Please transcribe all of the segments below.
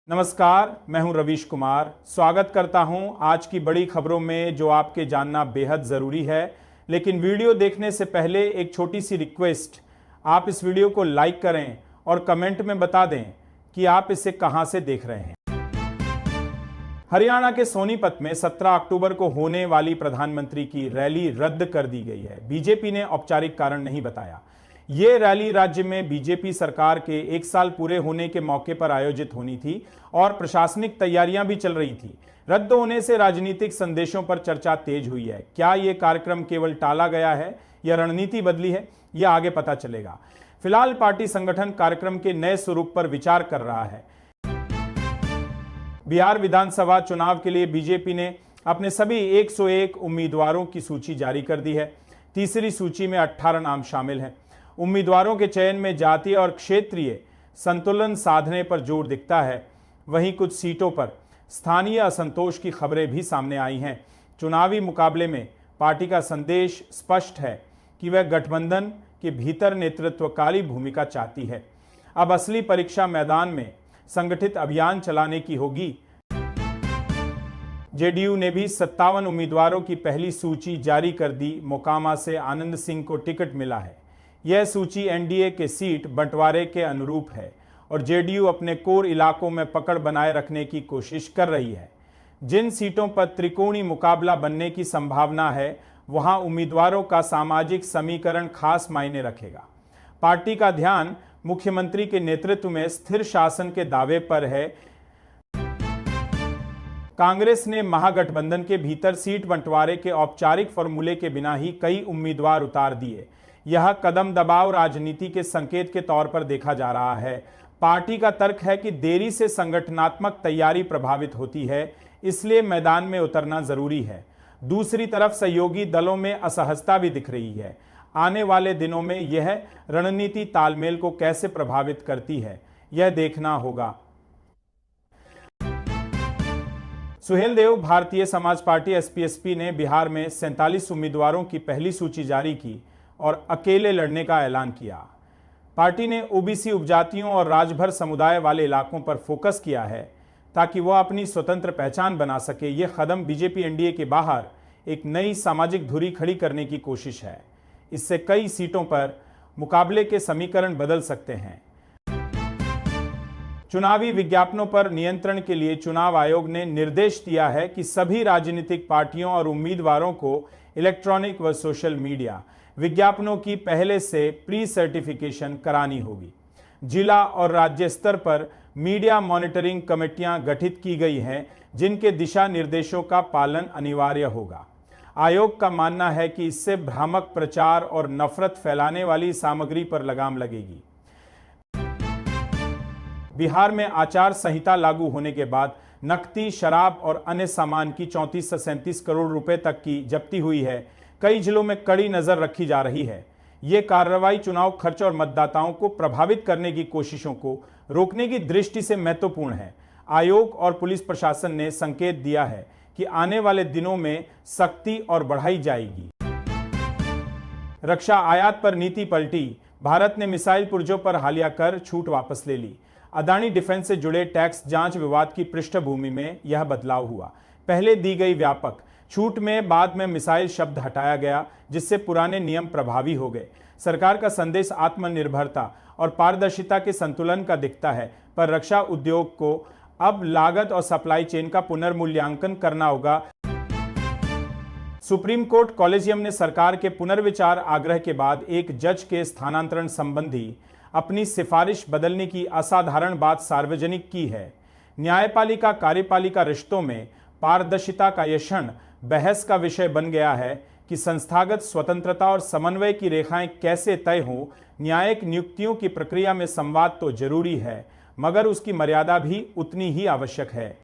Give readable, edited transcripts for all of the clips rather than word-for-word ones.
नमस्कार, मैं हूं रवीश कुमार। स्वागत करता हूं आज की बड़ी खबरों में जो आपके जानना बेहद ज़रूरी है। लेकिन वीडियो देखने से पहले एक छोटी सी रिक्वेस्ट, आप इस वीडियो को लाइक करें और कमेंट में बता दें कि आप इसे कहां से देख रहे हैं। हरियाणा के सोनीपत में 17 अक्टूबर को होने वाली प्रधानमंत्री की रैली रद्द कर दी गई है। बीजेपी ने औपचारिक कारण नहीं बताया। ये रैली राज्य में बीजेपी सरकार के 1 साल पूरे होने के मौके पर आयोजित होनी थी और प्रशासनिक तैयारियां भी चल रही थी। रद्द होने से राजनीतिक संदेशों पर चर्चा तेज हुई है। क्या ये कार्यक्रम केवल टाला गया है या रणनीति बदली है, यह आगे पता चलेगा। फिलहाल पार्टी संगठन कार्यक्रम के नए स्वरूप पर विचार कर रहा है। बिहार विधानसभा चुनाव के लिए बीजेपी ने अपने सभी 101 उम्मीदवारों की सूची जारी कर दी है। तीसरी सूची में 18 नाम शामिल हैं। उम्मीदवारों के चयन में जातीय और क्षेत्रीय संतुलन साधने पर जोर दिखता है। वहीं कुछ सीटों पर स्थानीय असंतोष की खबरें भी सामने आई हैं। चुनावी मुकाबले में पार्टी का संदेश स्पष्ट है कि वह गठबंधन के भीतर नेतृत्वकाली भूमिका चाहती है। अब असली परीक्षा मैदान में संगठित अभियान चलाने की होगी। जेडीयू ने भी 57 उम्मीदवारों की पहली सूची जारी कर दी। मोकामा से आनंद सिंह को टिकट मिला है। यह सूची एनडीए के सीट बंटवारे के अनुरूप है और जेडीयू अपने कोर इलाकों में पकड़ बनाए रखने की कोशिश कर रही है। जिन सीटों पर त्रिकोणीय मुकाबला बनने की संभावना है, वहां उम्मीदवारों का सामाजिक समीकरण खास मायने रखेगा। पार्टी का ध्यान मुख्यमंत्री के नेतृत्व में स्थिर शासन के दावे पर है। कांग्रेस ने महागठबंधन के भीतर सीट बंटवारे के औपचारिक फॉर्मूले के बिना ही कई उम्मीदवार उतार दिए। यह कदम दबाव राजनीति के संकेत के तौर पर देखा जा रहा है। पार्टी का तर्क है कि देरी से संगठनात्मक तैयारी प्रभावित होती है, इसलिए मैदान में उतरना जरूरी है। दूसरी तरफ सहयोगी दलों में असहजता भी दिख रही है। आने वाले दिनों में यह रणनीति तालमेल को कैसे प्रभावित करती है, यह देखना होगा। सुहेलदेव भारतीय समाज पार्टी एसपी ने बिहार में 47 उम्मीदवारों की पहली सूची जारी की और अकेले लड़ने का ऐलान किया। पार्टी ने ओबीसी उपजातियों और राजभर समुदाय वाले इलाकों पर फोकस किया है ताकि वह अपनी स्वतंत्र पहचान बना सके। यह कदम बीजेपी एनडीए के बाहर एक नई सामाजिक धुरी खड़ी करने की कोशिश है। इससे कई सीटों पर मुकाबले के समीकरण बदल सकते हैं। चुनावी विज्ञापनों पर नियंत्रण के लिए चुनाव आयोग ने निर्देश दिया है कि सभी राजनीतिक पार्टियों और उम्मीदवारों को इलेक्ट्रॉनिक व सोशल मीडिया विज्ञापनों की पहले से प्री सर्टिफिकेशन करानी होगी। जिला और राज्य स्तर पर मीडिया मॉनिटरिंग कमेटियां गठित की गई हैं, जिनके दिशा निर्देशों का पालन अनिवार्य होगा। आयोग का मानना है कि इससे भ्रामक प्रचार और नफरत फैलाने वाली सामग्री पर लगाम लगेगी। बिहार में आचार संहिता लागू होने के बाद नकदी, शराब और अन्य सामान की 34 से 37 करोड़ रुपए तक की जब्ती हुई है। कई जिलों में कड़ी नजर रखी जा रही है। ये कार्रवाई चुनाव खर्च और मतदाताओं को प्रभावित करने की कोशिशों को रोकने की दृष्टि से महत्वपूर्ण है। आयोग और पुलिस प्रशासन ने संकेत दिया है कि आने वाले दिनों में सख्ती और बढ़ाई जाएगी। रक्षा आयात पर नीति पलटी। भारत ने मिसाइल पुर्जों पर हालिया कर छूट वापस ले ली। अदानी डिफेंस से जुड़े टैक्स जांच विवाद की पृष्ठभूमि में यह बदलाव हुआ। पहले दी गई व्यापक छूट में बाद में मिसाइल शब्द हटाया गया, जिससे पुराने नियम प्रभावी हो गए। सरकार का संदेश आत्मनिर्भरता और पारदर्शिता के संतुलन का दिखता है, पर रक्षा उद्योग को अब लागत और सप्लाई चेन का पुनर्मूल्यांकन करना होगा। सुप्रीम कोर्ट कॉलेजियम ने सरकार के पुनर्विचार आग्रह के बाद एक जज के स्थानांतरण संबंधी अपनी सिफारिश बदलने की असाधारण बात सार्वजनिक की है। न्यायपालिका कार्यपालिका रिश्तों में पारदर्शिता का यह क्षण बहस का विषय बन गया है कि संस्थागत स्वतंत्रता और समन्वय की रेखाएं कैसे तय हों। न्यायिक नियुक्तियों की प्रक्रिया में संवाद तो जरूरी है, मगर उसकी मर्यादा भी उतनी ही आवश्यक है।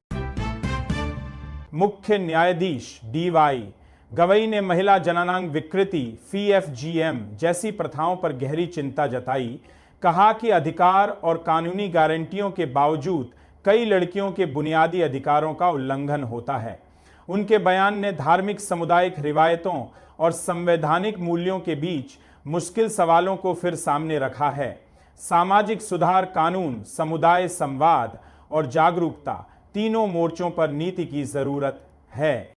मुख्य न्यायाधीश डीवाई गवई ने महिला जननांग विकृति (FGM) जैसी प्रथाओं पर गहरी चिंता जताई। कहा कि अधिकार और कानूनी गारंटियों के बावजूद कई लड़कियों के बुनियादी अधिकारों का उल्लंघन होता है। उनके बयान ने धार्मिक सामुदायिक रिवायतों और संवैधानिक मूल्यों के बीच मुश्किल सवालों को फिर सामने रखा है। सामाजिक सुधार कानून, समुदाय संवाद और जागरूकता, तीनों मोर्चों पर नीति की जरूरत है।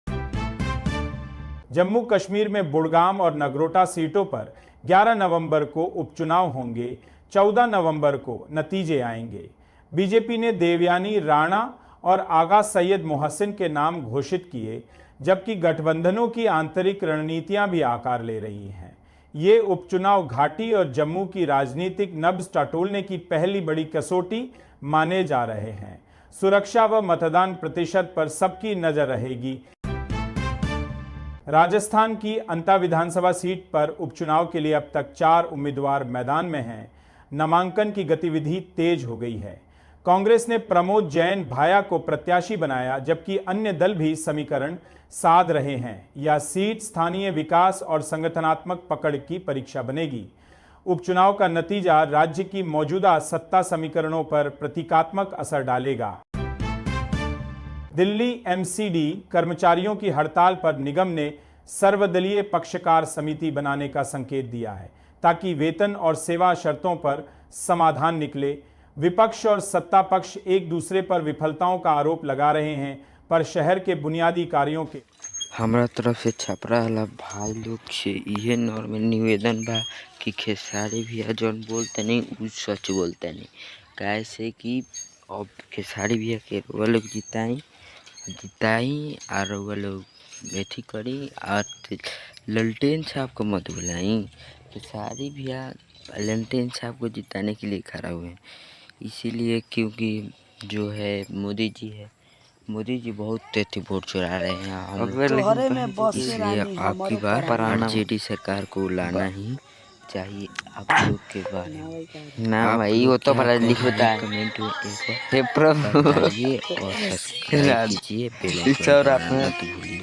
जम्मू कश्मीर में बुड़गाम और नगरोटा सीटों पर 11 नवंबर को उपचुनाव होंगे, 14 नवंबर को नतीजे आएंगे। बीजेपी ने देवयानी राणा और आगा सैयद मोहसिन के नाम घोषित किए, जबकि गठबंधनों की आंतरिक रणनीतियां भी आकार ले रही हैं। ये उपचुनाव घाटी और जम्मू की राजनीतिक नब्ज टटोलने की पहली बड़ी कसौटी माने जा रहे हैं। सुरक्षा व मतदान प्रतिशत पर सबकी नजर रहेगी। राजस्थान की अंता विधानसभा सीट पर उपचुनाव के लिए अब तक 4 उम्मीदवार मैदान में हैं। नामांकन की गतिविधि तेज हो गई है। कांग्रेस ने प्रमोद जैन भाया को प्रत्याशी बनाया, जबकि अन्य दल भी समीकरण साध रहे हैं। यह सीट स्थानीय विकास और संगठनात्मक पकड़ की परीक्षा बनेगी। उपचुनाव का नतीजा राज्य की मौजूदा सत्ता समीकरणों पर प्रतीकात्मक असर डालेगा। दिल्ली एमसीडी कर्मचारियों की हड़ताल पर निगम ने सर्वदलीय पक्षकार समिति बनाने का संकेत दिया है, ताकि वेतन और सेवा शर्तों पर समाधान निकले। विपक्ष और सत्ता पक्ष एक दूसरे पर विफलताओं का आरोप लगा रहे हैं, पर शहर के बुनियादी कार्यों के हमरा तरफ से छपरा वाला भाई लोग से यह नॉर्मल निवेदन बा कि खेसारी भैया जौन बोलते नहीं उ सच बोलते नहीं। कैसे कि अब खेसारी भैया के वो लोग जिताई और वो लोग बेठी करी और ललटेन साहब को मत बुलाई। खेसारी भैया ललटेन साहब को जिताने के लिए खड़ा हुए हैं, इसीलिए क्योंकि जो है मोदी जी बहुत तेज वोट चुरा रहे हैं। इसलिए आपकी बार आरजेडी सरकार को लाना ही चाहिए। आप लोग के बारे में ना भाई वो तो पढ़ा लिख होता है, कमेंट बताइए और सब्सक्राइब कीजिए, बेल आइकन दबाना मत भूलिए।